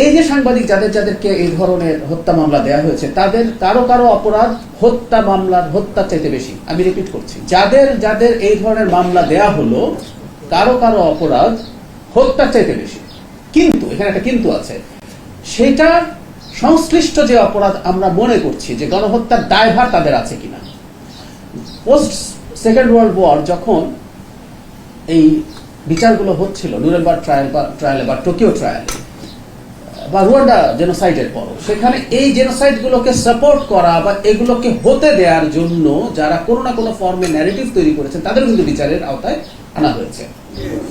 এই যে সাংবাদিক যাদেরকে এই ধরনের হত্যা মামলা দেওয়া হয়েছে তাদের কারো কারো অপরাধ হত্যা মামলার হত্যার চাইতে বেশি। আমি রিপিট করছি, যাদের এই ধরনের মামলা দেয়া হলো কারো কারো অপরাধ হত্যার চাইতে বেশি। কিন্তু এখানে একটা কিন্তু আছে, সেটা সংশ্লিষ্ট যে অপরাধ আমরা মনে করছি যে গণহত্যার দায়ভার তাদের আছে কিনা। পোস্ট সেকেন্ড ওয়ার্ল্ড ওয়ার যখন এই বিচারগুলো হচ্ছিল, নুরেমবার্গ ট্রায়ালে বা টোকিও ট্রায়ালে বা রুয়ান্ডা জেনোসাইডের পর, সেখানে এই জেনোসাইড গুলোকে সাপোর্ট করা বা এগুলোকে হতে দেওয়ার জন্য যারা কোনো না কোনো ফর্মে ন্যারেটিভ তৈরি করেছেন তাদের কিন্তু বিচারের আওতায় আনা হয়েছে,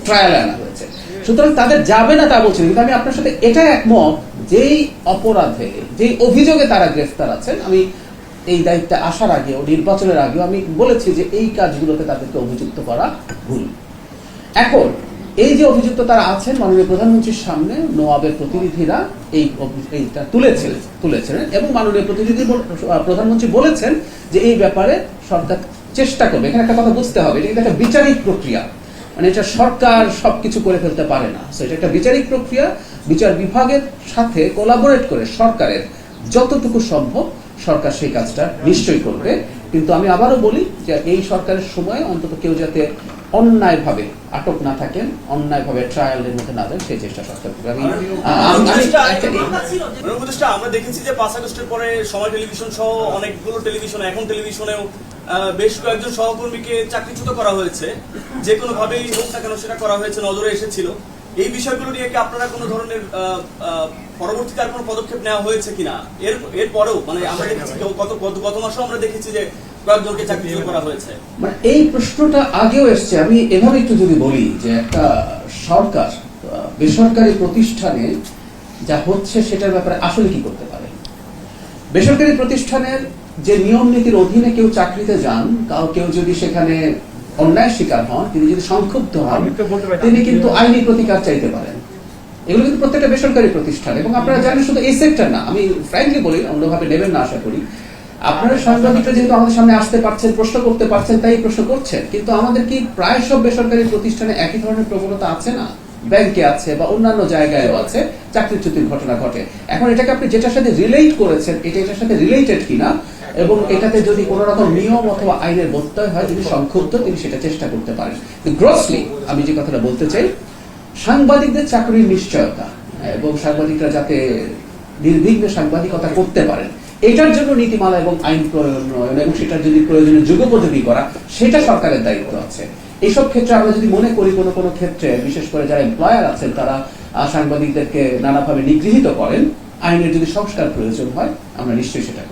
ট্রায়ালে আনা হয়েছে। সুতরাং তাদের যাবে না তা বলছি, কিন্তু আমি আপনার সাথে এটা একমত, যেই অপরাধে যেই অভিযোগে তারা গ্রেফতার আছেন, আমি এই দায়িত্বে আসার আগেও নির্বাচনের আগেও আমি বলেছি যে এই কাজগুলোতে তাদেরকে অভিযুক্ত করা ভুল। এখন এই যে অভিযুক্ত তারা আছেন, মাননীয় প্রধানমন্ত্রীর সামনে নোয়াবের প্রতিনিধিরা এইটা তুলেছিলেন এবং মাননীয় প্রধানমন্ত্রী বলেছেন যে এই ব্যাপারে সরকার চেষ্টা করবে। এখানে একটা কথা বুঝতে হবে, এটা একটা বিচারিক প্রক্রিয়া, মানে এটা সরকার সবকিছু করে ফেলতে পারে না। এটা একটা বিচারিক প্রক্রিয়া, বিচার বিভাগের সাথে কোলাবোরেট করে সরকারের যতটুকু সম্ভব সরকার সেই কাজটা নিশ্চয়ই করবে। কিন্তু আমি আবারও বলি যে এই সরকারের সময় অন্তত কেউ যাতে অন্যায়ভাবে আটক না থাকেন, অন্যায়ভাবে ট্রায়ালের মধ্যে না যান, সেই চেষ্টা সরকার করবে। আমরা দেখেছি যে 5 আগস্টের পরে সময় টেলিভিশন সহ অনেকগুলো টেলিভিশন, এখন টেলিভিশনেও বেশ কয়েকজন সহকর্মীকে চাকরিচ্যুত করা হয়েছে, যে কোনো ভাবেই হোক না কেন সেটা করা হয়েছে, নজরে এসেছিল। এই বিষয়গুলো নিয়ে কি আপনারা কোনো ধরনের পরবর্তীতে আর কোনো পদক্ষেপ নেওয়া হয়েছে কিনা? এর পরেও মানে আমরা দেখেছি গত মাসেও আমরা দেখেছি যে কয়েকজনকে চাকরিচ্যুত করা হয়েছে। মানে এই প্রশ্নটা আগেও এসছে। আমি এভাবে একটু যদি বলি যে একটা সরকার বেসরকারি প্রতিষ্ঠানে যা হচ্ছে সেটার ব্যাপারে আসলে কি করতে পারে। বেসরকারি প্রতিষ্ঠানের যে নিয়ম নীতির অধীনে কেউ চাকরিতে যান, কেউ যদি সেখানে অন্যায়ের শিকার হন, তিনি যদি সংক্ষুব্ধ হন, তিনি কিন্তু আইনি প্রতিকার চাইতে পারেন। এগুলো কিন্তু প্রত্যেকটা বেসরকারি প্রতিষ্ঠান, এবং আপনারা জানেন শুধু এই সেক্টর না, আমি ফ্র্যাঙ্কলি বলি, অন্যভাবে নেবেন না আশা করি। আপনারা সাংবাদিকরা যেহেতু আমাদের সামনে আসতে পারছেন, প্রশ্ন করতে পারছেন, তাই প্রশ্ন করছেন, কিন্তু আমাদের কি প্রায় সব বেসরকারি প্রতিষ্ঠানে একই ধরনের প্রবণতা আছে না? ব্যাংকে আছে বা অন্যান্য জায়গায়ও আছে, চাকরিচ্যুতির ঘটনা ঘটে। এখন এটাকে আপনি যেটার সাথে রিলেট করেছেন, এটার সাথে রিলেটেড কিনা, এবং এটাতে যদি কোন রকম নিয়ম অথবা আইনের ব্যত্যয় হয়, যদি সংক্ষুব্ধ, তিনি সেটা চেষ্টা করতে পারেন। গ্রসলি আমি যে কথাটা বলতে চাই, সাংবাদিকদের চাকরির নিশ্চয়তা এবং সাংবাদিকরা যাতে নির্বিঘ্নে সাংবাদিকতা করতে পারেন, এটার জন্য নীতিমালা এবং আইন প্রণয়ন এবং সেটার যদি প্রয়োজনীয় যুগোপযোগী করা, সেটা সরকারের দায়িত্ব আছে। এইসব ক্ষেত্রে আমরা যদি মনে করি কোনো কোনো ক্ষেত্রে, বিশেষ করে যারা এমপ্লয়ার আছেন তারা সাংবাদিকদেরকে নানাভাবে নিগৃহীত করেন, আইনের যদি সংস্কার প্রয়োজন হয়, আমরা নিশ্চয়ই সেটা